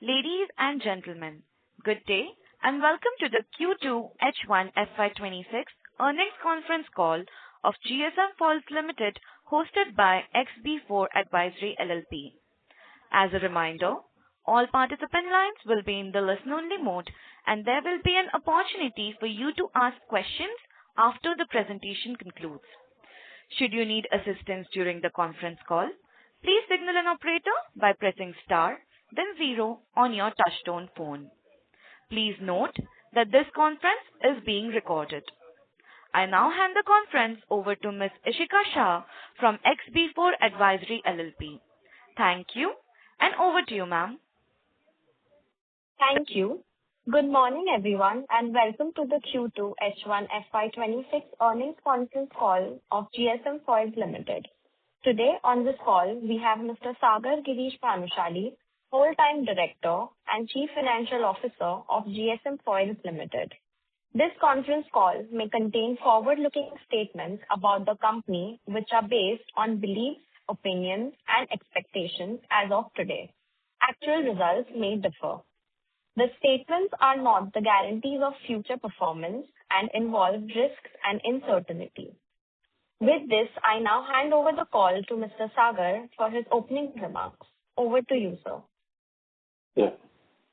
Ladies and gentlemen, good day and welcome to the Q2 H1 FY'26 earnings conference call of GSM Falls Limited hosted by XB4 Advisory LLP. As a reminder, all participant lines will be in the listen-only mode and there will be an opportunity for you to ask questions after the presentation concludes. Should you need assistance during the conference call, please signal an operator by pressing star then 0 on your touchtone phone. Please note that this conference is being recorded. I now hand the conference over to Ms. Ishika Shah from XB4 Advisory LLP. Thank you and over to you, ma'am. Thank you. Good morning, everyone, and welcome to the Q2 H1 FY'26 earnings conference call of GSM Falls Limited. Today on this call, we have Mr. Sagar Girish Bhanushali, Whole-time Director and Chief Financial Officer of GSM Falls Limited. This conference call may contain forward-looking statements about the company which are based on beliefs, opinions, and expectations as of today. Actual results may differ. The statements are not the guarantees of future performance and involve risks and uncertainty. With this, I now hand over the call to Mr. Sagar for his opening remarks. Over to you, sir. Yeah.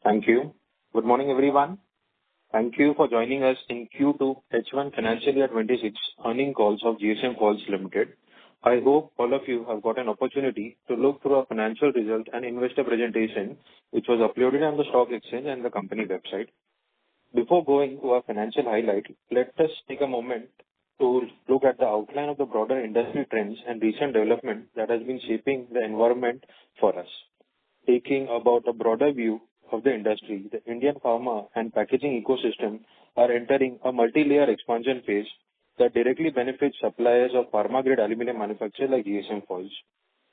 Thank you. Good morning, everyone. Thank you for joining us in Q2 H1 Financial Year 26 earnings calls of GSM Falls Limited. I hope all of you have got an opportunity to look through our financial result and investor presentation, which was uploaded on the stock exchange and the company website. Before going to our financial highlight, let us take a moment to look at the outline of the broader industry trends and recent development that has been shaping the environment for us. Taking about a broader view of the industry, the Indian pharma and packaging ecosystem are entering a multi-layer expansion phase that directly benefits suppliers of pharma-grade aluminum manufacturers like GSM Falls.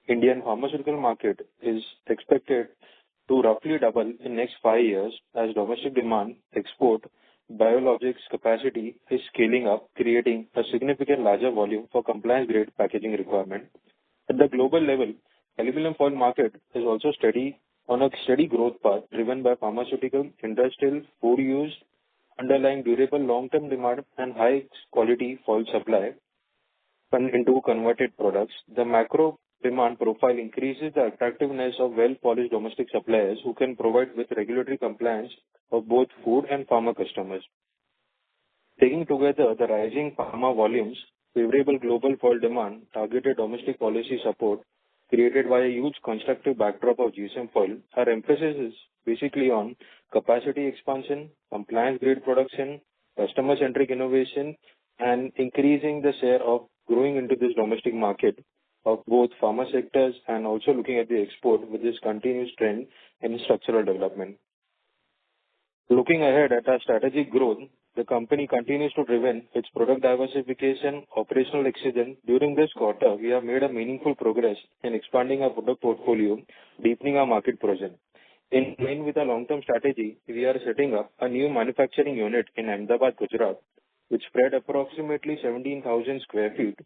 Indian pharmaceutical market is expected to roughly double in next 5 years as domestic demand, export, biologics capacity is scaling up, creating a significant larger volume for compliance-grade packaging requirement. At the global level, aluminum foil market is also on a steady growth path driven by pharmaceutical, industrial, food use, underlying durable long-term demand and high quality foil supply into converted products. The macro demand profile increases the attractiveness of well-polished domestic suppliers who can provide with regulatory compliance of both food and pharma customers. Taking together the rising pharma volumes, favorable global foil demand, targeted domestic policy support, created by a huge constructive backdrop of GSM Foil, our emphasis is basically on capacity expansion, compliance-grade production, customer-centric innovation, and increasing the share of growing into this domestic market of both pharma sectors and also looking at the export with this continuous trend in structural development. Looking ahead at our strategic growth, the company continues to drive its product diversification, operational excellence. During this quarter, we have made a meaningful progress in expanding our product portfolio, deepening our market presence. In line with our long-term strategy, we are setting up a new manufacturing unit in Ahmedabad, Gujarat, which spread approximately 17,000 square feet.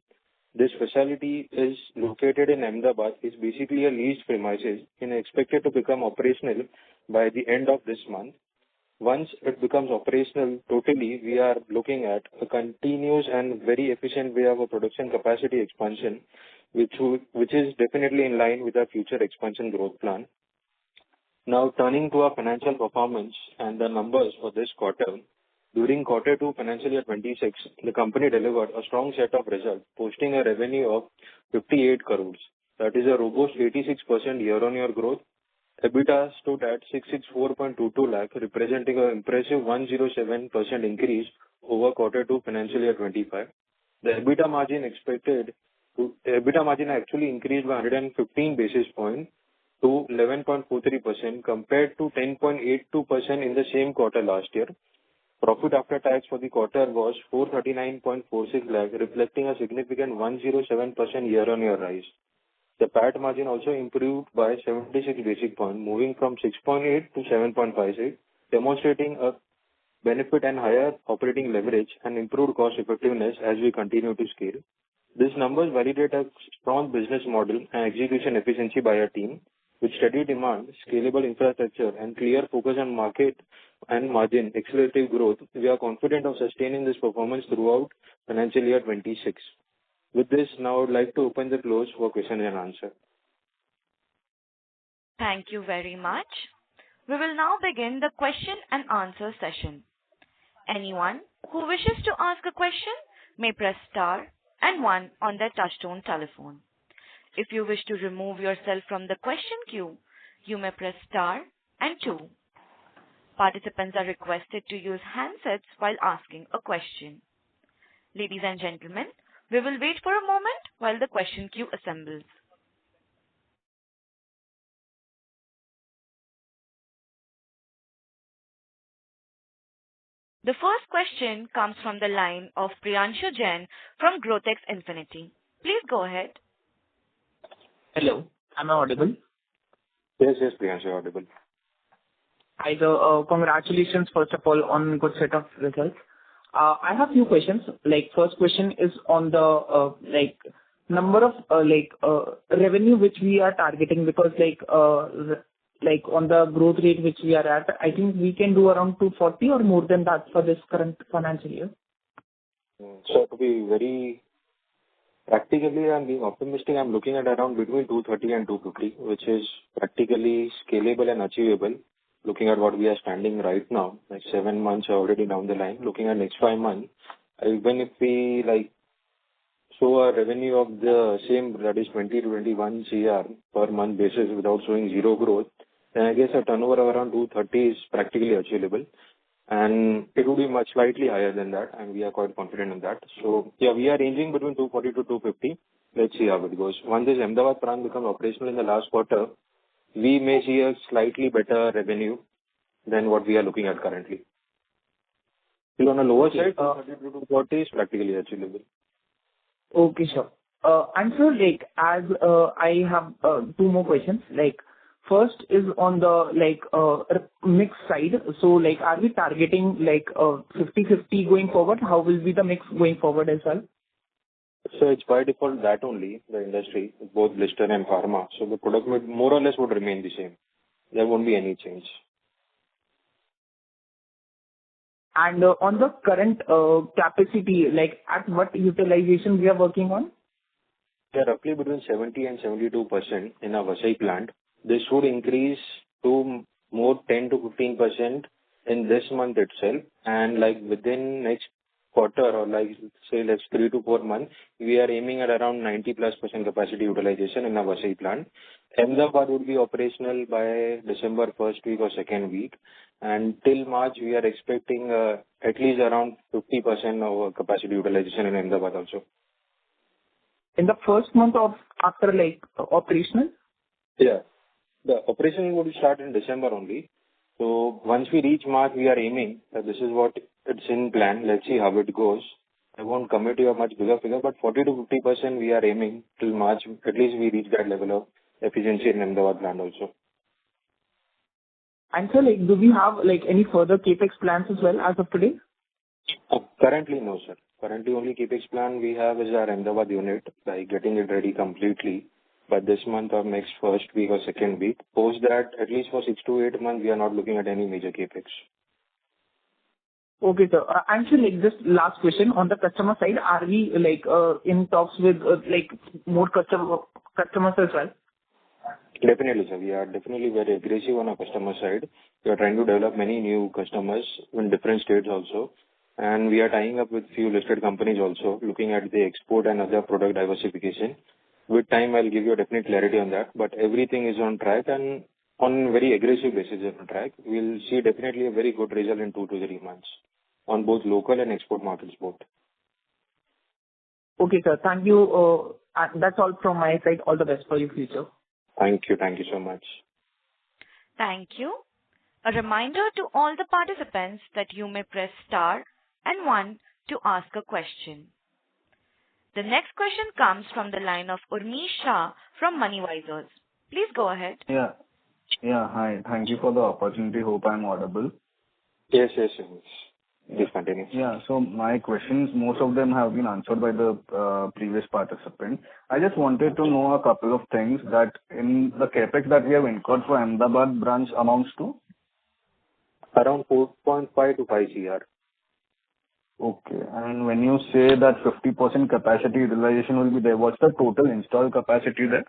This facility is located in Ahmedabad, is basically a leased premises and expected to become operational by the end of this month. Once it becomes operational totally, we are looking at a continuous and very efficient way of a production capacity expansion, which is definitely in line with our future expansion growth plan. Now turning to our financial performance and the numbers for this quarter. During quarter 2 financial year 26, the company delivered a strong set of results, posting a revenue of 58 crores. That is a robust 86% year-on-year growth. EBITDA stood at 664.22 lakh, representing an impressive 107% increase over quarter 2 financial year 25. The EBITDA margin actually increased by 115 basis points to 11.43% compared to 10.82% in the same quarter last year. Profit after tax for the quarter was 439.46 lakh, reflecting a significant 107% year-on-year rise. The PAT margin also improved by 76 basis points, moving from 6.8 to 7.56, demonstrating a benefit and higher operating leverage and improved cost effectiveness as we continue to scale. These numbers validate a strong business model and execution efficiency by our team. With steady demand, scalable infrastructure, and clear focus on market and margin accelerative growth, we are confident of sustaining this performance throughout financial year 26. With this, now I would like to open the floor for question and answer. Thank you very much. We will now begin the question and answer session. Anyone who wishes to ask a question may press star and one on their touchtone telephone. If you wish to remove yourself from the question queue, you may press star and two. Participants are requested to use handsets while asking a question. Ladies and gentlemen, we will wait for a moment while the question queue assembles. The first question comes from the line of Priyanshu Jain from Growthex Infinity. Please go ahead. Hello, am I audible? Yes, Priyanshu, audible. Hi, sir. Congratulations, first of all, on good set of results. I have few questions. First question is on the number of revenue which we are targeting, because on the growth rate which we are at, I think we can do around 240 or more than that for this current financial year. So to be very practically, I'm being optimistic. I'm looking at around between 230 and 250, which is practically scalable and achievable. Looking at what we are standing right now, 7 months are already down the line. Looking at next 5 months, even if we show a revenue of the same, that is 20 to 21 CR per month basis without showing zero growth, then I guess a turnover of around 230 is practically achievable. And it will be much slightly higher than that, and we are quite confident in that. So, yeah, we are ranging between 240 to 250. Let's see how it goes. Once this Ahmedabad plant becomes operational in the last quarter, we may see a slightly better revenue than what we are looking at currently. Still on a lower side, 230 to 240 is practically achievable. Okay, sure. And so, as I have two more questions. First is on the mix side. So, are we targeting 50-50 going forward? How will be the mix going forward as well? So it's by default that only, the industry, both blister and pharma. So the product more or less would remain the same. There won't be any change. And on the current capacity, at what utilization we are working on? We are roughly between 70 and 72% in our Vasai plant. This would increase to more 10 to 15% in this month itself. And within next quarter or say 3 to 4 months, we are aiming at around 90+% capacity utilization in our Vasai plant. Ahmedabad would be operational by December first week or second week. And till March, we are expecting at least around 50% of capacity utilization in Ahmedabad also. In the first month of after operational? Yeah. The operation would start in December only. So once we reach March, we are aiming that this is what it's in plan. Let's see how it goes. I won't commit to a much bigger figure, but 40 to 50% we are aiming till March. At least we reach that level of efficiency in Ahmedabad plant also. And so, do we have any further capex plans as well as of today? Currently, no, sir. Currently, only capex plan we have is our Ahmedabad unit, getting it ready completely by this month or next first week or second week. Post that, at least for 6 to 8 months, we are not looking at any major capex. Okay, sir. And so, just last question on the customer side, are we in talks with more customers as well? Definitely, sir. We are definitely very aggressive on our customer side. We are trying to develop many new customers in different states also. And we are tying up with few listed companies also, looking at the export and other product diversification. With time, I'll give you a definite clarity on that. But everything is on track and on very aggressive basis on track. We'll see definitely a very good result in 2 to 3 months on both local and export markets both. Okay, sir. Thank you. That's all from my side. All the best for your future. Thank you. Thank you so much. Thank you. A reminder to all the participants that you may press star and one to ask a question. The next question comes from the line of Urmi Shah from Moneyvisors. Please go ahead. Yeah. Hi. Thank you for the opportunity. Hope I'm audible. Yes. Please continue. Yeah. So my questions, most of them have been answered by the previous participant. I just wanted to know a couple of things that in the CapEx that we have incurred for Ahmedabad branch amounts to? Around 4.5 to 5 CR. Okay. And when you say that 50% capacity utilization will be there, what's the total installed capacity there?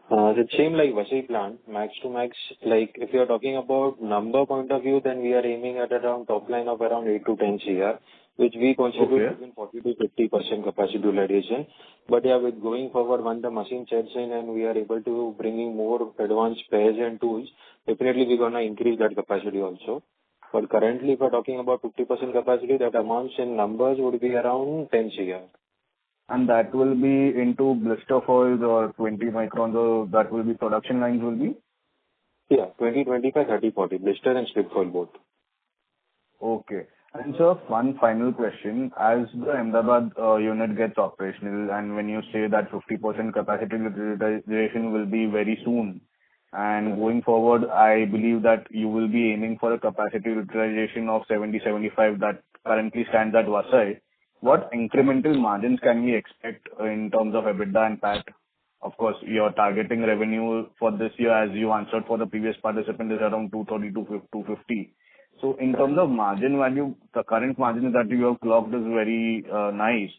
The same like Vasai plant, max to max, like if you are talking about number point of view, then we are aiming at around top line of around 8 to 10 CR, which we constitute Okay. between 40 to 50% capacity utilization. But yeah, with going forward, once the machine sets in and we are able to bring in more advanced spares and tools, definitely we're going to increase that capacity also. But currently, if we're talking about 50% capacity, that amounts in numbers would be around 10 CR. And that will be into blister foils or 20 microns, or that will be production lines will be? Yeah, 20, 25, 30, 40, blister and slip foil both. Okay. And sir, one final question. As the Ahmedabad unit gets operational, and when you say that 50% capacity utilization will be very soon, and going forward, I believe that you will be aiming for a capacity utilization of 70-75 that currently stands at Vasai. What incremental margins can we expect in terms of EBITDA and PAT? Of course, your targeting revenue for this year, as you answered for the previous participant, is around 230 to 250. So in terms of margin value, the current margin that you have clocked is very nice.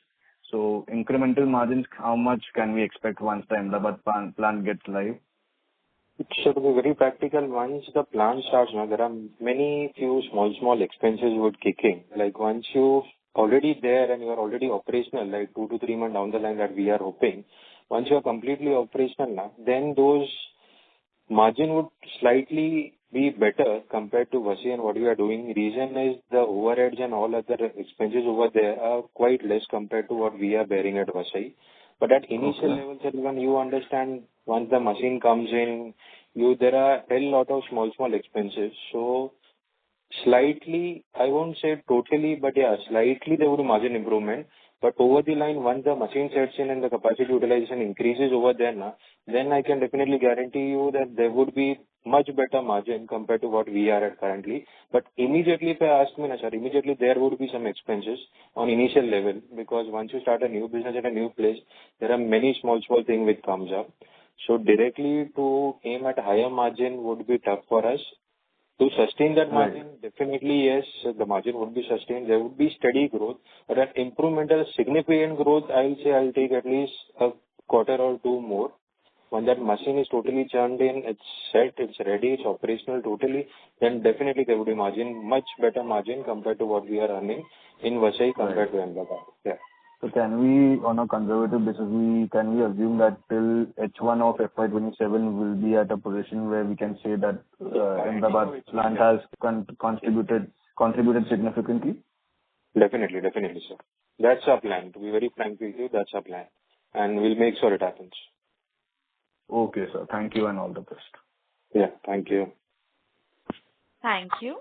So incremental margins, how much can we expect once the Ahmedabad plant gets live? It should be very practical. Once the plant starts, now there are many few small expenses would kick in. Like once you already there and you are already operational, like 2 to 3 months down the line that we are hoping, once you are completely operational now, then those margin would slightly be better compared to Vasai and what we are doing. Reason is the overheads and all other expenses over there are quite less compared to what we are bearing at Vasai. But at initial level, sir, when you understand, once the machine comes in, there are a lot of small expenses. So slightly, I won't say totally, but yeah, slightly there would be margin improvement. But over the line, once the machine sets in and the capacity utilization increases over there now, then I can definitely guarantee you that there would be much better margin compared to what we are at currently. But immediately, if I ask me, sir, immediately there would be some expenses on initial level, because once you start a new business at a new place, there are many small things which comes up. So directly to aim at a higher margin would be tough for us. To sustain that margin, definitely yes, the margin would be sustained. There would be steady growth, but an incremental significant growth, I'll say I'll take at least a quarter or two more. When that machine is totally churned in, it's set, it's ready, it's operational totally, then definitely there would be margin, much better margin compared to what we are earning in Vasai compared to Ahmedabad. Yeah. So can we, on a conservative basis, can we assume that till H1 of FY'27 will be at a position where we can say that Ahmedabad plant has contributed significantly? Definitely, sir. That's our plan. To be very frank with you, that's our plan. And we'll make sure it happens. Okay, sir. Thank you and all the best. Yeah, thank you. Thank you.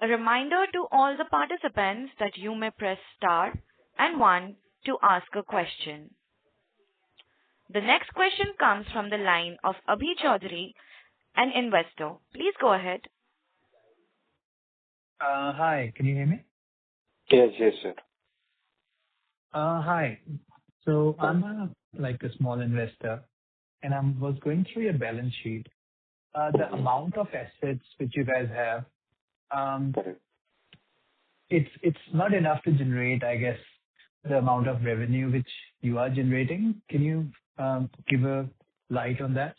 A reminder to all the participants that you may press star and 1 to ask a question. The next question comes from the line of Abhi Chaudhary, an investor. Please go ahead. Hi, can you hear me? Yes, sir. Hi. So I'm a small investor, and I was going through your balance sheet. The amount of assets which you guys have, Correct. it's not enough to generate, I guess, the amount of revenue which you are generating. Can you give a light on that?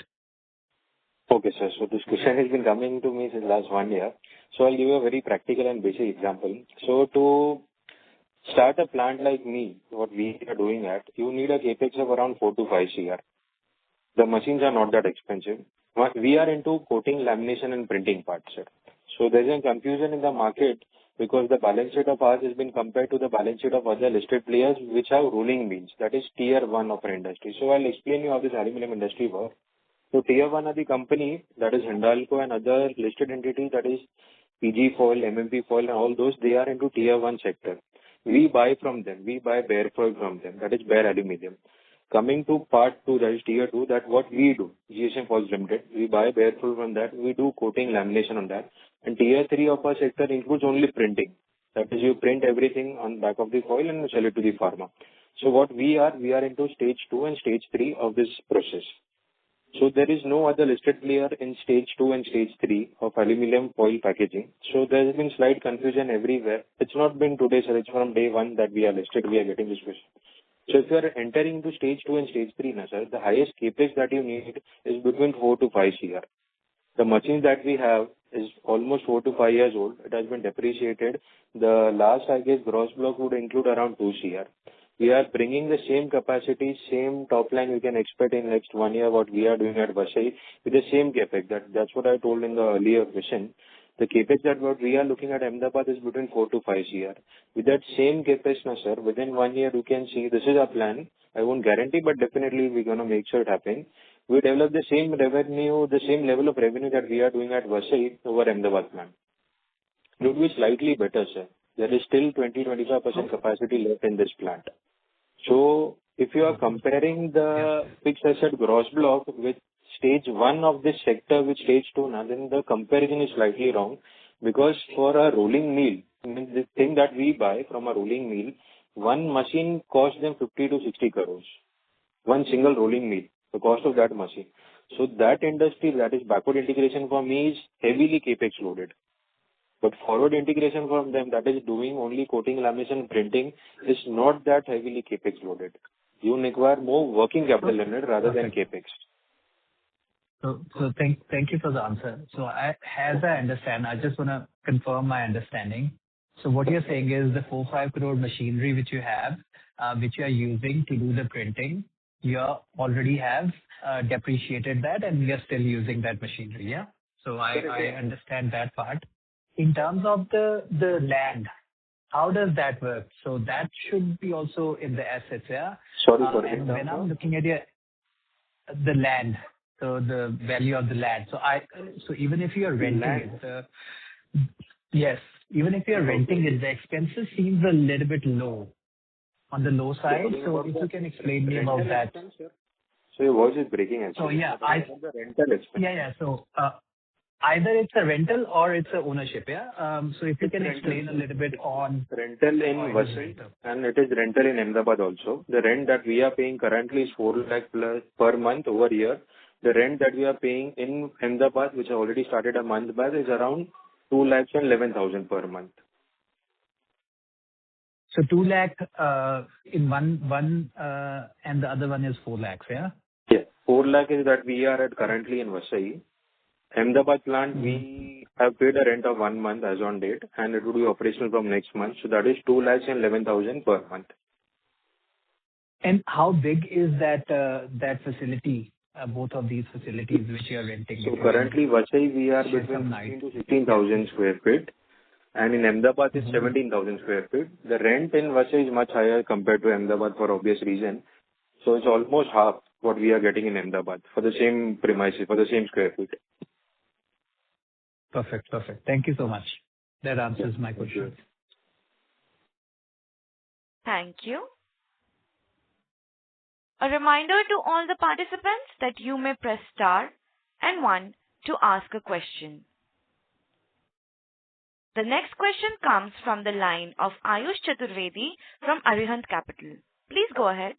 Okay, sir. So this question has been coming to me since last 1 year. So I'll give you a very practical and basic example. So to start a plant like me, what we are doing at, you need a capex of around 4 to 5 CR. The machines are not that expensive. We are into coating, lamination and printing parts, sir. So there's a confusion in the market because the balance sheet of ours has been compared to the balance sheet of other listed players which have ruling means. That is tier 1 of our industry. So I'll explain you how this aluminum industry works. So tier 1 are the company, that is Hindalco and other listed entities, that is PG foil, MMP foil and all those, they are into tier 1 sector. We buy from them. We buy bare foil from them. That is bare aluminum. Coming to part two, that is tier two, that what we do, GSM Falls Limited, we buy bare fuel from that, we do coating lamination on that. And tier three of our sector includes only printing. That is, you print everything on back of the foil and sell it to the pharma. So what we are into stage two and stage three of this process. So there is no other listed player in stage two and stage three of aluminum foil packaging. So there has been slight confusion everywhere. It's not been today, sir. It's from day one that we are listed. We are getting this question. So if you are entering to stage two and stage three, na, sir, the highest capex that you need is between 4 to 5 CR. The machine that we have is almost 4 to 5 years old. It has been depreciated. The last, I guess, gross block would include around 2 CR. We are bringing the same capacity, same top line we can expect in next 1 year what we are doing at Vasai with the same capex. That's what I told in the earlier question. The capex that what we are looking at Ahmedabad is between 4 to 5 CR. With that same capex, na, sir, within 1 year you can see this is our plan. I won't guarantee, but definitely we're going to make sure it happens. We develop the same revenue, the same level of revenue that we are doing at Vasai over Ahmedabad plant. It would be slightly better, sir. There is still 20-25% capacity left in this plant. So if you are comparing the fixed asset gross block with stage one of this sector with stage two, now then the comparison is slightly wrong, because for a rolling mill, the thing that we buy from a rolling mill, one machine costs them 50 to 60 crores. One single rolling mill, the cost of that machine. So that industry, that is backward integration for me, is heavily capex loaded. But forward integration from them, that is doing only coating, lamination, printing, is not that heavily capex loaded. You require more working capital in it rather than capex. So thank you for the answer. So as I understand, I just want to confirm my understanding. So what you're saying is the 4-5 crore machinery which you have, which you are using to do the printing, you already have depreciated that and you're still using that machinery, yeah? So I understand that part. In terms of the land, how does that work? So that should be also in the assets, yeah? Sorry. And when I'm looking at the land, so the value of the land. So even if you are renting it, yes, even if you are renting it, the expenses seems a little bit low, on the low side. So if you can explain me about that. So your voice is breaking actually. So yeah, the rental expense. Yeah. So either it's a rental or it's a ownership, yeah? So if you can explain a little bit on rental in Vasai, and it is rental in Ahmedabad also. The rent that we are paying currently is 4 lakh plus per month over year. The rent that we are paying in Ahmedabad, which already started a month back, is around 2 lakhs and 11,000 per month. So 2 lakh in one and the other one is 4 lakhs, yeah? Yeah, 4 lakh is that we are at currently in Vasai. Ahmedabad plant, we have paid a rent of 1 month as on date, and it will be operational from next month. So that is 2 lakhs and 11,000 per month. And how big is that facility, both of these facilities which you are renting? So currently, Vasai, we are between 15 to 16,000 square feet, and in Ahmedabad is 17,000 square feet. The rent in Vasai is much higher compared to Ahmedabad for obvious reason. So it's almost half what we are getting in Ahmedabad for the same premises, for the same square feet. Perfect. Thank you so much. That answers my question. Thank you. A reminder to all the participants that you may press star and 1 to ask a question. The next question comes from the line of Ayush Chaturvedi from Arihant Capital. Please go ahead.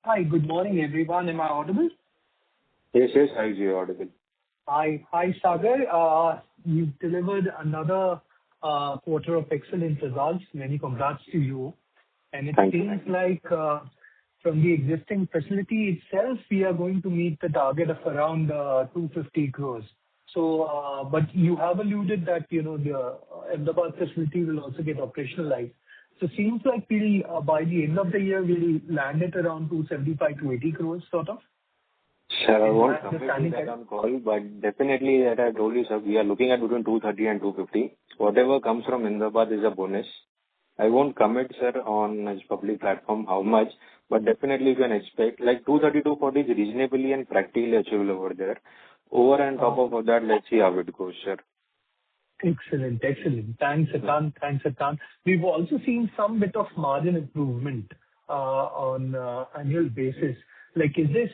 Hi, good morning, everyone. Am I audible? Yes, I you are audible. Hi, Sagar. You've delivered another quarter of excellent results. Many congrats to you. And it seems like from the existing facility itself, we are going to meet the target of around 250 crores. So, but you have alluded that, the Ahmedabad facility will also get operationalized. So seems like we'll, by the end of the year, we'll land at around 275 to 80 crores, sort of. Sir, I won't comment that on call, but definitely, that I told you, sir, we are looking at between 230 and 250. Whatever comes from Ahmedabad is a bonus. I won't commit, sir, on this public platform how much, but definitely you can expect like 230 to 40 is reasonably and practically achievable over there. Over and top of that, let's see how it goes, sir. Excellent. Excellent. Thanks, Akan. Thanks, Akan. We've also seen some bit of margin improvement on annual basis. Like, is this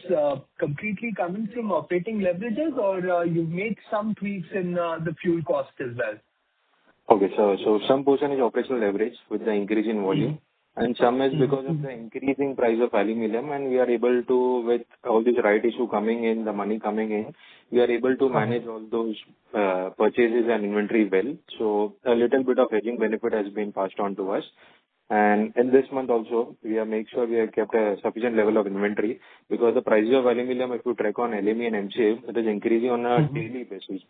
completely coming from operating leverages or you've made some tweaks in the fuel cost as well? Okay. So some portion is operational leverage with the increase in volume, and some is because of the increasing price of aluminum, and we are able to, with all this right issue coming in, the money coming in, we are able to manage all those purchases and inventory well. So a little bit of hedging benefit has been passed on to us. And in this month also, we have made sure we have kept a sufficient level of inventory, because the prices of aluminum, if you track on LME and MCA, it is increasing on a daily basis.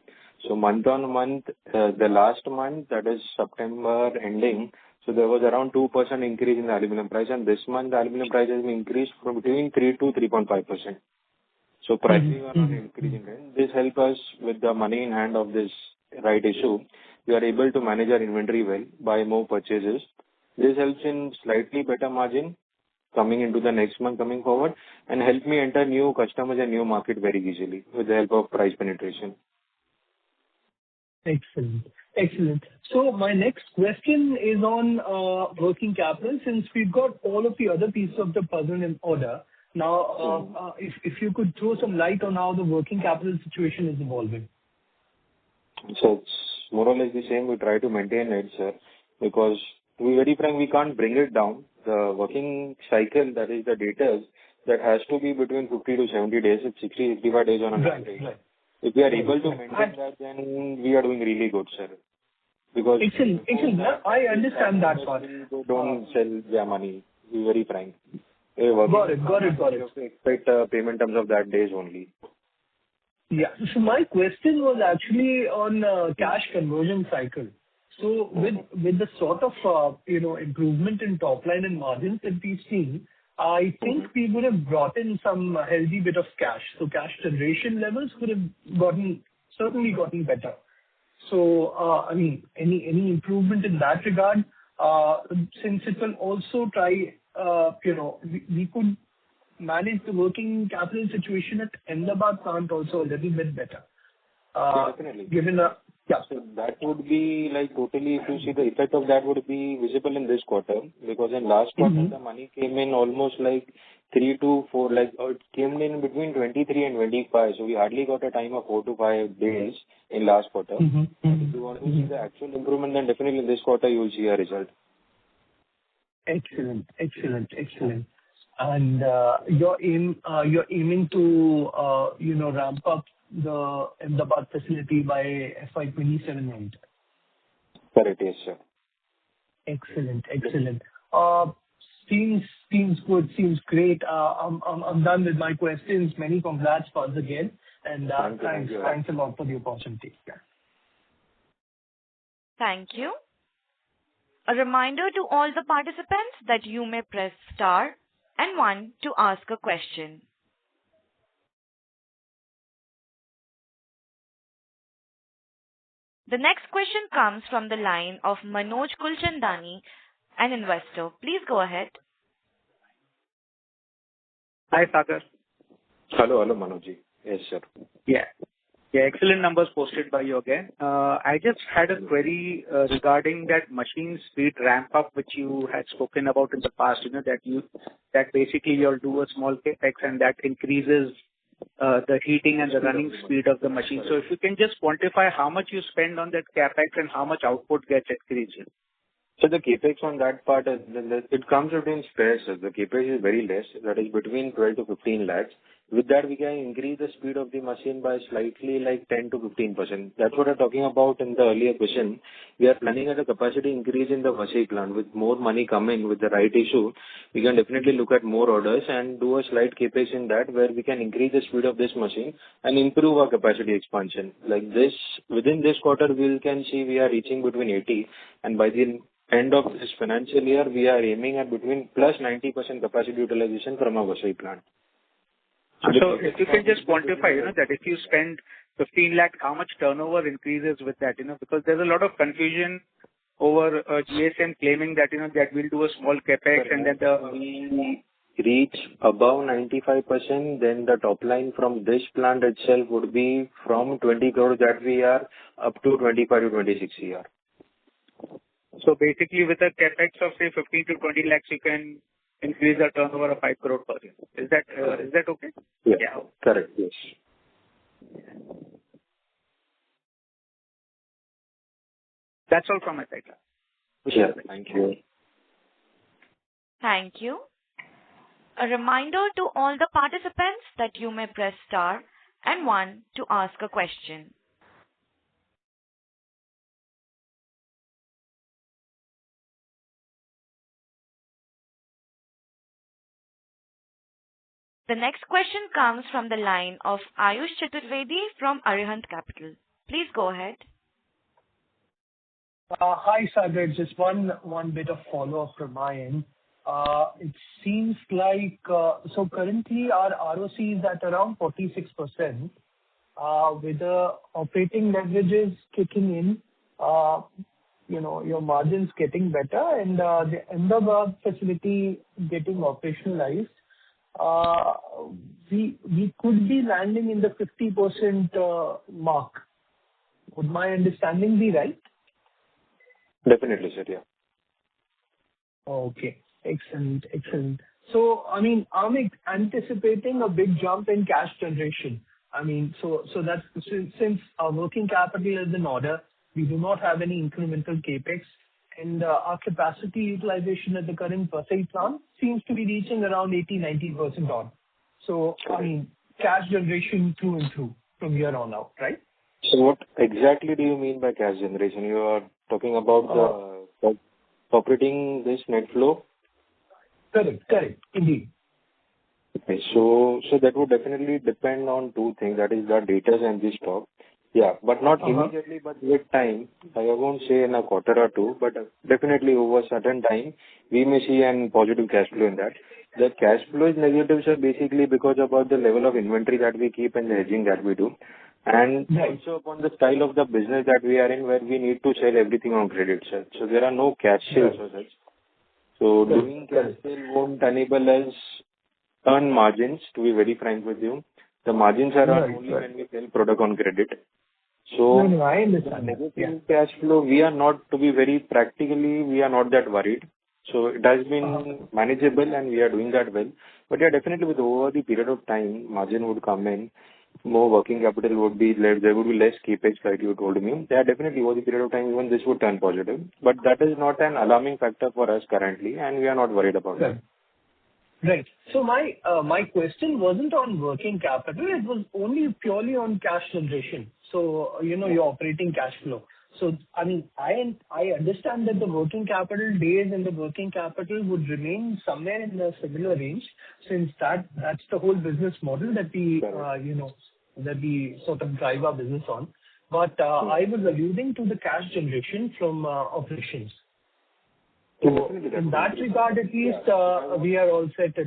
So month on month, the last month, that is September ending, so there was around 2% increase in the aluminum price, and this month the aluminum price has increased from between 3 to 3.5%. So prices are on increasing trend. This help us with the money in hand of this right issue. We are able to manage our inventory well, buy more purchases. This helps in slightly better margin coming into the next month coming forward, and help me enter new customers and new market very easily with the help of price penetration. Excellent. Excellent. So my next question is on working capital, since we've got all of the other pieces of the puzzle in order. Now, if you could throw some light on how the working capital situation is evolving. So it's more or less the same. We try to maintain it, sir, because to be very frank, we can't bring it down. The working cycle, that is the data, that has to be between 50 to 70 days. It's 60, 65 days on an average. Right. If we are able to maintain that, then we are doing really good, sir. Because Excellent. I understand that part. They don't sell their money, to be very frank. Got it. You have to expect payment terms of that days only. Yeah. So my question was actually on cash conversion cycle. So with the sort of improvement in top line and margins that we've seen, I think we would have brought in some healthy bit of cash. So cash generation levels would have certainly gotten better. So I mean, any improvement in that regard, since it will also try, we could manage the working capital situation at Ahmedabad plant also a little bit better. Definitely. Yeah. So that would be like totally, if you see the effect of that would be visible in this quarter, because in last quarter the money came in almost like 3 to 4, it came in between 23 and 25. So we hardly got a time of 4 to 5 days in last quarter. If you want to see the actual improvement, then definitely in this quarter you will see a result. Excellent. And you're aiming to ramp up the Ahmedabad facility by FY'27 end. Correct, yes, sir. Excellent. Seems good. Seems great. I'm done with my questions. Many congrats once again, and thanks a lot for the opportunity. Yeah. Thank you. A reminder to all the participants that you may press star and 1 to ask a question. The next question comes from the line of Manoj Kulchandani, an investor. Please go ahead. Hi, Sagar. Hello, Manojji. Yes, sir. Yeah, excellent numbers posted by you again. I just had a query regarding that machine speed ramp up, which you had spoken about in the past, that basically you'll do a small capex and that increases the heating and the running speed of the machine. So if you can just quantify how much you spend on that capex and how much output gets increased. So the capex on that part, it comes between spares. The capex is very less. That is between 12 to 15 lakhs. With that, we can increase the speed of the machine by slightly like 10 to 15%. That's what I'm talking about in the earlier question. We are planning at a capacity increase in the Vasai plant. With more money coming with the right issue, we can definitely look at more orders and do a slight capex in that, where we can increase the speed of this machine and improve our capacity expansion. Like this, within this quarter, we can see we are reaching between 80, and by the end of this financial year, we are aiming at between plus 90% capacity utilization from our Vasai plant. So if you can just quantify, that if you spend 15 lakh, how much turnover increases with that, because there's a lot of confusion over GSM claiming that, that we'll do a small capex and then reach above 95%, then the top line from this plant itself would be from 20 crore that we are up to 25 to 26 CR. So basically, with a capex of say 15 to 20 lakhs, you can increase the turnover of 5 crore per year. Is that okay? Yeah. Correct. Yes. That's all from my side, sir. Yeah. Thank you. Thank you. A reminder to all the participants that you may press star and 1 to ask a question. The next question comes from the line of Ayush Chaturvedi from Arihant Capital. Please go ahead. Hi, Sagar. Just one bit of follow-up from my end. It seems like, so currently our ROC is at around 46%, with the operating leverages kicking in, your margins getting better and the Ahmedabad facility getting operationalized. We could be landing in the 50% mark. Would my understanding be right? Definitely, sir. Yeah. Okay. Excellent. So, I'm anticipating a big jump in cash generation. So that's since our working capital is in order, we do not have any incremental CapEx, and our capacity utilization at the current Pasai plant seems to be reaching around 80-90% odd. So, cash generation through and through from here on out, right? So what exactly do you mean by cash generation? You are talking about the operating this net flow? Correct. Indeed. Okay. So that would definitely depend on two things. That is the data and the stock. Yeah, but not immediately, but with time. I won't say in a quarter or two, but definitely over a certain time, we may see a positive cash flow in that. The cash flow is negative, sir, basically because about the level of inventory that we keep and the hedging that we do. And also upon the style of the business that we are in, where we need to sell everything on credit, sir. So there are no cash sales or such. So doing cash sale won't enable us earn margins, to be very frank with you. The margins are only when we sell product on credit. So No, I understand. negative cash flow, we are not, to be very practically, we are not that worried. So it has been manageable and we are doing that well. But yeah, definitely with over the period of time, margin would come in, more working capital would be less, there would be less capex like you told me. Yeah, definitely over the period of time, even this would turn positive. But that is not an alarming factor for us currently and we are not worried about it. Right. So my question wasn't on working capital, it was only purely on cash generation. So, your operating cash flow. So, I understand that the working capital days and the working capital would remain somewhere in the similar range, since that's the whole business model that we, that we sort of drive our business on. But I was alluding to the cash generation from operations. So in that regard, at least, we are all set.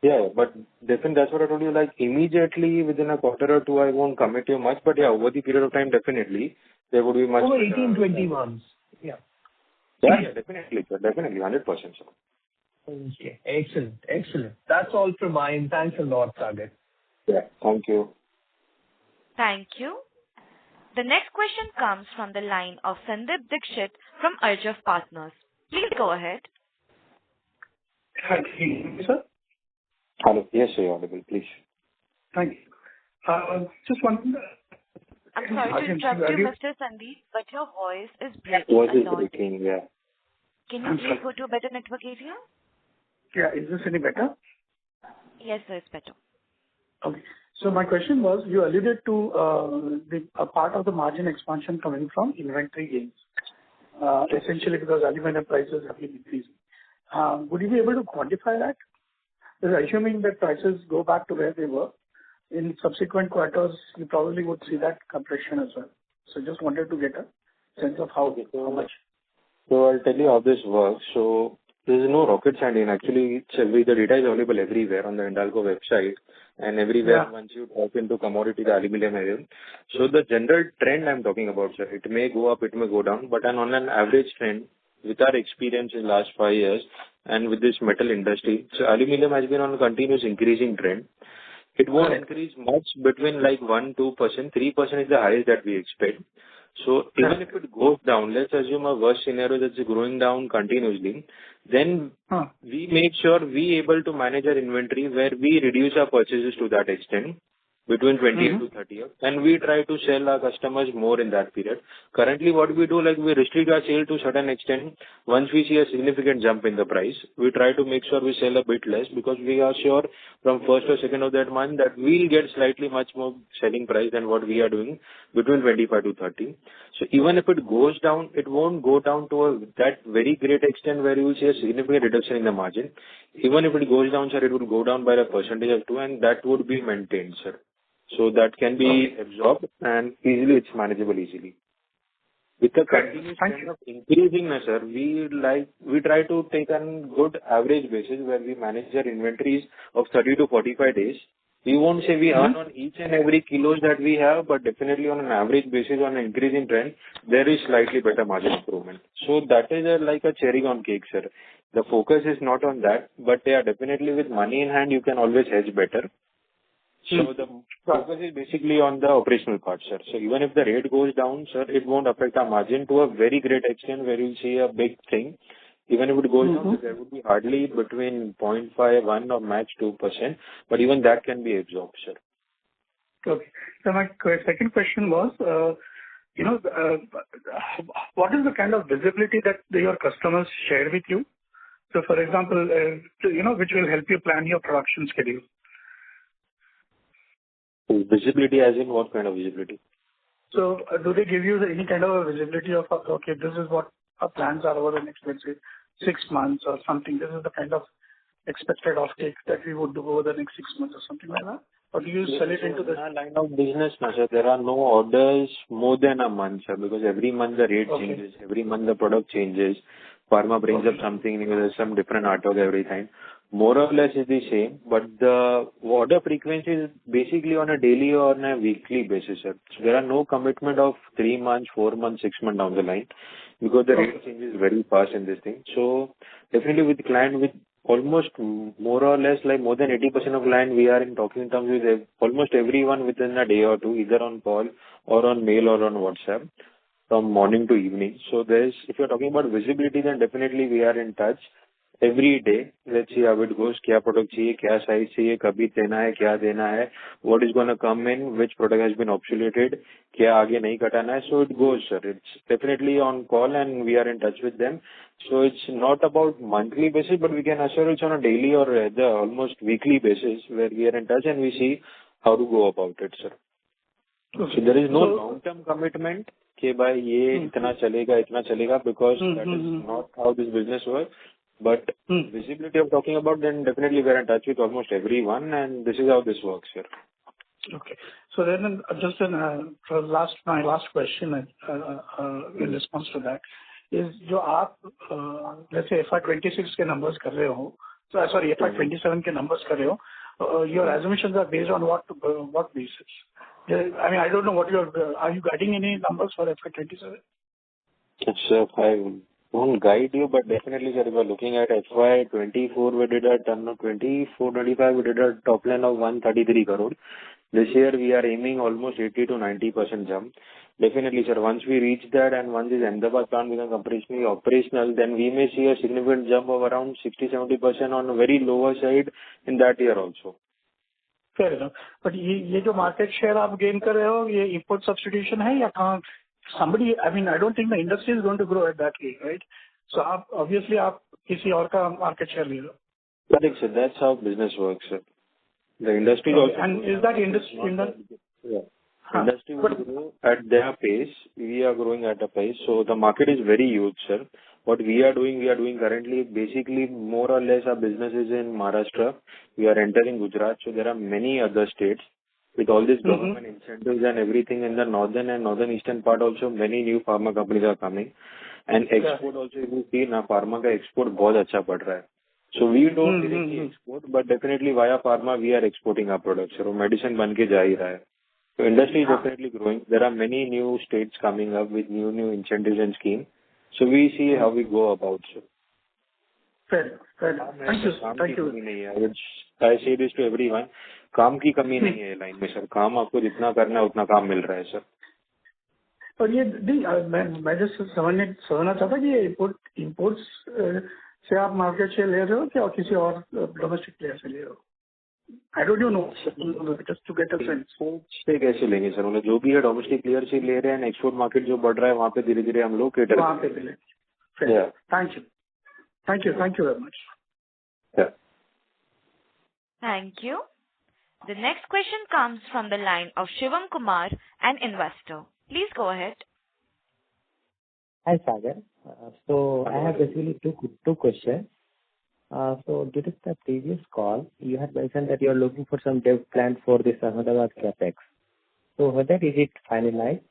Yeah, but definitely that's what I told you, like immediately within a quarter or two, I won't commit you much, but yeah, over the period of time, definitely, there would be much. Over 18-20 months. Yeah. Yeah, definitely, sir. Definitely, 100%, sir. Okay. Excellent. That's all from mine. Thanks a lot, Sagar. Yeah, thank you. Thank you. The next question comes from the line of Sandeep Dixit from Arjav Partners. Please go ahead. Hi, sir. Hello. Yes, sir, you're audible, please. Thank you. Just one. I'm sorry to interrupt you, Mr. Sandeep, but your voice is breaking Voice a is lot. breaking, yeah. Can you please go to a better network area? Yeah, is this any better? Yes, sir, it's better. Okay. So my question was, you alluded to a part of the margin expansion coming from inventory gains, essentially because aluminum prices have been increasing. Would you be able to quantify that? Because assuming that prices go back to where they were, in subsequent quarters, you probably would see that compression as well. So just wanted to get a sense of how much. So I'll tell you how this works. So there is no rocket science. Actually, the data is available everywhere on the Hindalco website and everywhere once you talk into commodity, the aluminum area. So the general trend I'm talking about, sir, it may go up, it may go down, but on an average trend, with our experience in last 5 years, and with this metal industry. So aluminum has been on a continuous increasing trend. It won't increase much between like 1%, 2%. 3% is the highest that we expect. So even if it goes down, let's assume a worst scenario that's growing down continuously, then we make sure we able to manage our inventory where we reduce our purchases to that extent between 20th to 30th, and we try to sell our customers more in that period. Currently, what we do, like we restrict our sale to a certain extent. Once we see a significant jump in the price, we try to make sure we sell a bit less because we are sure from first or second of that month that we'll get slightly much more selling price than what we are doing between 25 to 30. So even if it goes down, it won't go down to that very great extent where you will see a significant reduction in the margin. Even if it goes down, sir, it will go down by a percentage or two, and that would be maintained, sir. So that can be absorbed and easily it's manageable easily. With the continuous trend of increasing, sir, we try to take on good average basis where we manage our inventories of 30 to 45 days. We won't say we earn on each and every kilos that we have, but definitely on an average basis on an increasing trend, there is slightly better margin improvement. So that is like a cherry on cake, sir. The focus is not on that, but yeah, definitely with money in hand, you can always hedge better. So the focus is basically on the operational part, sir. So even if the rate goes down, sir, it won't affect our margin to a very great extent where you'll see a big thing. Even if it goes down, there would be hardly between 0.5, 1 or max 2%, but even that can be absorbed, sir. Okay. So my second question was, what is the kind of visibility that your customers share with you? So for example, which will help you plan your production schedule? Visibility as in what kind of visibility? So do they give you any kind of visibility of, okay, this is what our plans are over the next, let's say, 6 months or something? This is the kind of expected offtake that we would do over the next 6 months or something like that? Or do you sell it into the... In our line of business, sir, there are no orders more than a month, sir, because every month the rate changes, every month the product changes. Pharma brings up something new, there's some different artwork every time. More or less is the same, but the order frequency is basically on a daily or on a weekly basis, sir. So there are no commitment of 3 months, 4 months, 6 months down the line because the rate changes very fast in this thing. So definitely with client, with almost more or less like more than 80% of client, we are in talking terms with almost everyone within a day or two, either on call or on mail or on WhatsApp from morning to evening. So if you're talking about visibility, then definitely we are in touch. Every day, let's see how it goes. क्या product चाहिए, क्या size चाहिए, कभी देना है, क्या देना है, what is going to come in, which product has been obsoleted, क्या आगे नहीं कटाना है. So it goes, sir. It's definitely on call and we are in touch with them. So it's not about monthly basis, but we can assure it's on a daily or the almost weekly basis where we are in touch and we see how to go about it, sir. So there is no long-term commitment कि भाई ये इतना चलेगा because that is not how this business works. But visibility of talking about, then definitely we are in touch with almost everyone, and this is how this works here. Okay. So then just my last question in response to that is, जो आप let's say FY'26 के numbers कर रहे हो, sorry, FY'27 के numbers कर रहे हो, your assumptions are based on what basis? I mean, I don't know what are you guiding any numbers for FY'27? It's won't guide you, but definitely, sir, if you are looking at FY'24, we did a turn of 24-25, we did a top line of 133 crore. This year, we are aiming almost 80 to 90% jump. Definitely, sir, once we reach that and once this Ahmedabad plant becomes operational, then we may see a significant jump of around 60-70% on a very lower side in that year also. Fair enough. But ये जो market share आप gain कर रहे हो, ये import substitution है या कहाँ? Somebody, I mean, I don't think the industry is going to grow at that rate, right? So obviously आप किसी और का market share ले लो. Correct, sir. That's how business works, sir. The industry also. And is that industry? Industry will grow at their pace. We are growing at a pace. So the market is very huge, sir. What we are doing currently, basically more or less our business is in Maharashtra. We are entering Gujarat. So there are many other states. With all these government incentives and everything in the northern and northern-eastern part also, many new pharma companies are coming. And export also, if you see, now pharma का export बहुत अच्छा बढ़ रहा है. So we don't directly export, but definitely via pharma we are exporting our products. So medicine बन के जा ही रहा है. So industry is definitely growing. There are many new states coming up with new incentives and schemes. So we see how we go about it. Fair enough. Thank you, sir. Thank you. I say this to everyone. काम की कमी नहीं है line में sir. काम आपको जितना करना है उतना काम मिल रहा है सर. और ये नहीं, मैं जस्ट समझना चाहता कि ये इम्पोर्ट्स से आप मार्केट शेयर ले रहे हो क्या किसी और डोमेस्टिक प्लेयर से ले रहे हो? I don't know, just to get a sense. से कैसे लेंगे सर? मतलब जो भी है डोमेस्टिक प्लेयर से ले रहे हैं. एक्सपोर्ट मार्केट जो बढ़ रहा है वहाँ पे धीरे धीरे हम लोग केटर वहाँ पे ले लेंगे. Thank you very much. Thank you. The next question comes from the line of Shivam Kumar, an investor. Please go ahead. Hi, Sagar. So I have basically two questions. So during the previous call, you had mentioned that you are looking for some dev plan for this Ahmedabad capex. So whether is it finalized?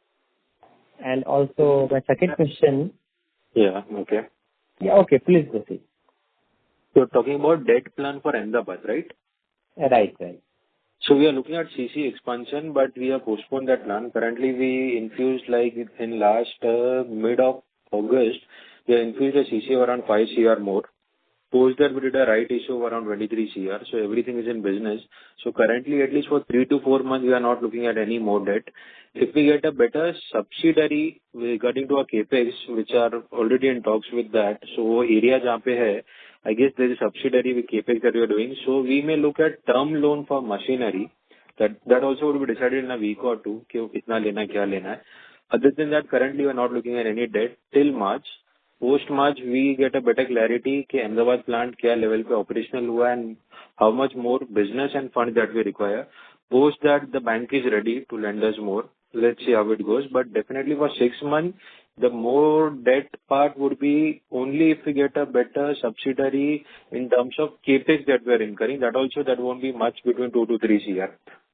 And also my second question. Yeah. Okay. Yeah. Okay. Please proceed. You're talking about debt plan for Ahmedabad, right? Right. So we are looking at CC expansion, but we have postponed that plan. Currently, we infused like in last mid of August, we have infused a CC around 5 CR more. Post that we did a right issue of around 23 CR. So everything is in business. So currently, at least for 3 to 4 months, we are not looking at any more debt. If we get a better subsidiary regarding to our capex, which are already in talks with that, so area जहाँ पे है, I guess there is a subsidiary with capex that we are doing. So we may look at term loan for machinery. That also would be decided in a week or two कि कितना लेना है क्या लेना है. Other than that, currently we are not looking at any debt till March. Post March, we get a better clarity कि Ahmedabad plant क्या level पे operational हुआ and how much more business and fund that we require. Post that, the bank is ready to lend us more. Let's see how it goes. But definitely for 6 months, the more debt part would be only if we get a better subsidiary in terms of capex that we are incurring. That also, that won't be much between 2 to 3 CR.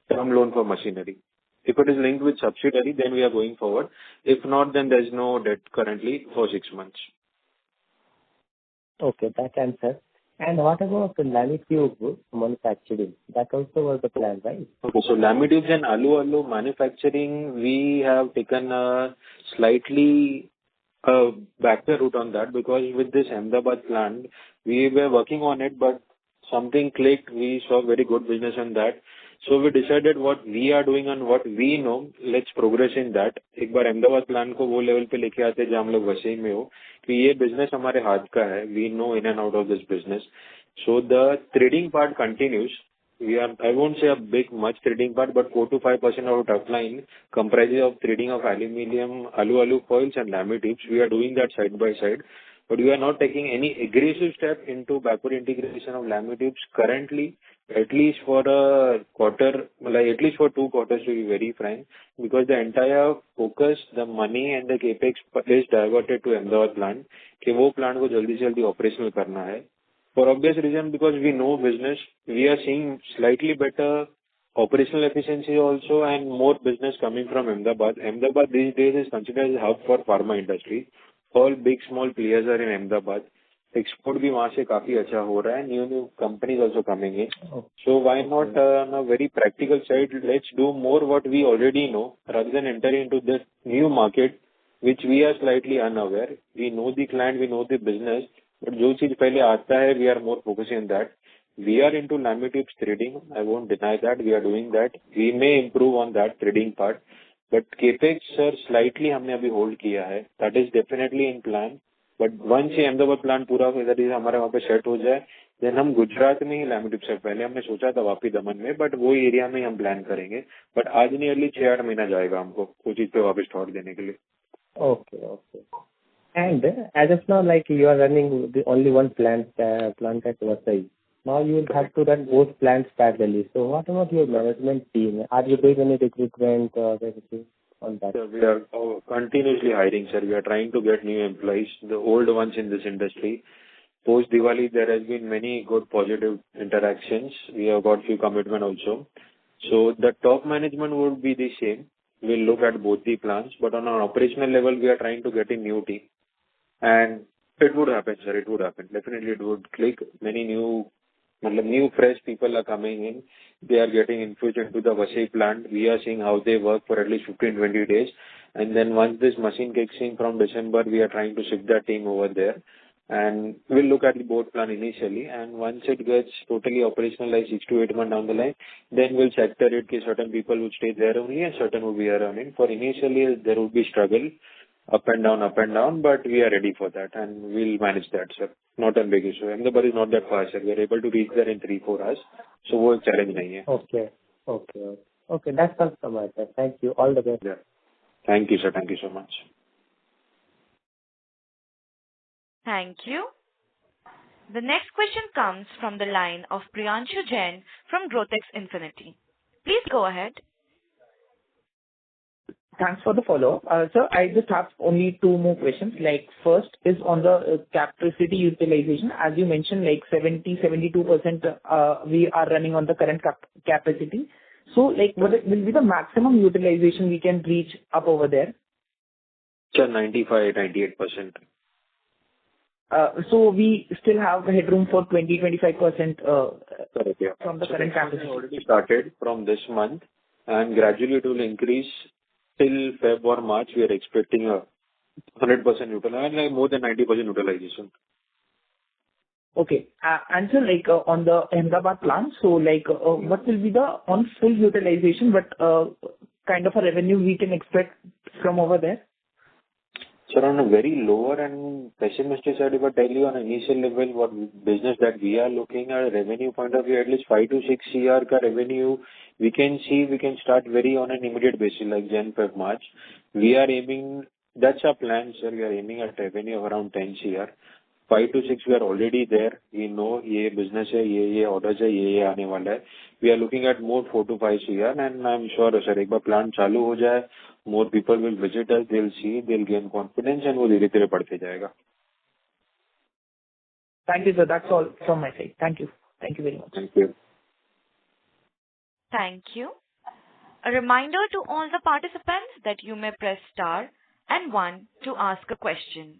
Term loan for machinery. If it is linked with subsidiary, then we are going forward. If not, then there is no debt currently for 6 months. Okay, that answers. And what about the lamitube manufacturing? That also was the plan, right? Okay, so lamitubes and alu manufacturing, we have taken a slightly backer route on that because with this Ahmedabad plant, we were working on it, but something clicked. We saw very good business on that. So we decided what we are doing and what we know, let's progress in that. एक बार Ahmedabad plan को वो level पे लेके आते जहाँ हम लोग वैसे ही में हो कि ये बिजनेस हमारे हाथ का है. We know in and out of this business. So the trading part continues. We are, I won't say a big much trading part, but 4 to 5% of our top line comprises of trading of aluminium, alu foils and lamitubes. We are doing that side by side. But we are not taking any aggressive step into backward integration of lamitubes currently, at least for a quarter, like at least for 2 quarters to be very frank, because the entire focus, the money and the capex is diverted to Ahmedabad plant, कि वो plant को जल्दी से जल्दी operational करना है. For obvious reason, because we know business, we are seeing slightly better operational efficiency also and more business coming from Ahmedabad. Ahmedabad these days is considered as a hub for pharma industry. All big small players are in Ahmedabad. Export भी वहाँ से काफी अच्छा हो रहा है. New companies also coming in. So why not on a very practical side, let's do more what we already know rather than enter into this new market, which we are slightly unaware. We know the client, we know the business, but जो चीज पहले आता है, we are more focusing on that. We are into lamitubes trading. I won't deny that. We are doing that. We may improve on that trading part. But capex sir slightly हमने अभी hold किया है. That is definitely in plan. But once ये Ahmedabad plan पूरा हमारे वहाँ पे set हो जाए, then हम गुजरात में ही lamitubes से पहले हमने सोचा था वापी दमन में, but वो एरिया में हम प्लान करेंगे. But आज nearly 6-8 महीना जाएगा हमको वो चीज पे वापस थॉट देने के लिए. Okay. And as of now, like you are running the only one plant at Vasai. Now you will have to run both plants parallelly. So what about your management team? Are you doing any recruitment or anything on that? Sir, we are continuously hiring, sir. We are trying to get new employees, the old ones in this industry. Post Diwali, there has been many good positive interactions. We have got few commitment also. So the top management would be the same. We'll look at both the plans, but on an operational level, we are trying to get a new team. And it would happen, sir. It would happen. Definitely, it would click. Many new fresh people are coming in. They are getting infused into the Vasai plant. We are seeing how they work for at least 15-20 days. And then once this machine kicks in from December, we are trying to shift that team over there. And we'll look at the board plan initially, and once it gets totally operational, like 6 to 8 months down the line, then we'll sector it, कि certain people would stay there only and certain will be here only. For initially, there will be struggle, up and down, but we are ready for that, and we'll manage that, sir. Not a big issue. Ahmedabad is not that far, sir. We are able to reach there in 3-4 hours, so वो एक challenge नहीं है. Okay. That's all from my side. Thank you. All the best. Yeah. Thank you, sir. Thank you so much. Thank you. The next question comes from the line of Priyanshu Jain from Growthex Infinity. Please go ahead. Thanks for the follow-up. Sir, I just have only two more questions. Like, first is on the capacity utilization. As you mentioned, like 72%, we are running on the current capacity. So, like, what will be the maximum utilization we can reach up over there? Sir, 95-98%. So we still have headroom for 20-25% Correct, yeah. from the current capacity. Already started from this month, and gradually it will increase till Feb or March. We are expecting a 100% utilization, like more than 90% utilization. Okay. And so, like, on the Ahmedabad plant, so, like, what will be the on full utilization, but kind of a revenue we can expect from over there? Sir, on a very lower and pessimistic side, if I tell you on initial level, what business that we are looking at, revenue point of view, at least 5 to 6 CR ka revenue, we can start very on an immediate basis, like Jan, Feb, March. We are aiming, that's our plan, sir. We are aiming at revenue of around 10 CR. 5 to 6, we are already there. We know ये business है, ये orders है, ये आने वाला है. We are looking at more 4 to 5 CR, and I'm sure, sir, एक बार plan चालू हो जाए, more people will visit us, they'll see, they'll gain confidence, and वो धीरे-धीरे बढ़ते जाएगा. Thank you, sir. That's all from my side. Thank you. Thank you very much. Thank you. Thank you. A reminder to all the participants that you may press star and 1 to ask a question.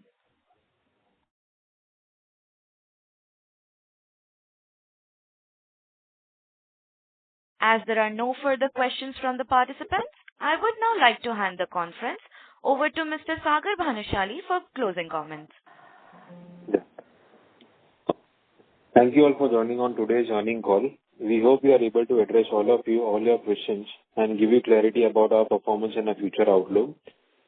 As there are no further questions from the participants, I would now like to hand the conference over to Mr. Sagar Bhanushali for closing comments. Yeah. Thank you all for joining on today's earnings call. We hope we are able to address all your questions and give you clarity about our performance and our future outlook.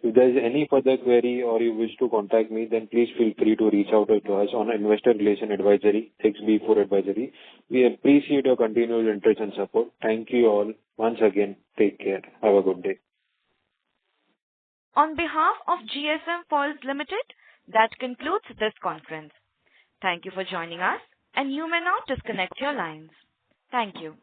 If there is any further query or you wish to contact me, then please feel free to reach out to us on Investor Relation Advisory, XB4 Advisory. We appreciate your continued interest and support. Thank you all. Once again, take care. Have a good day. On behalf of GSM Foils Limited, that concludes this conference. Thank you for joining us, and you may now disconnect your lines. Thank you.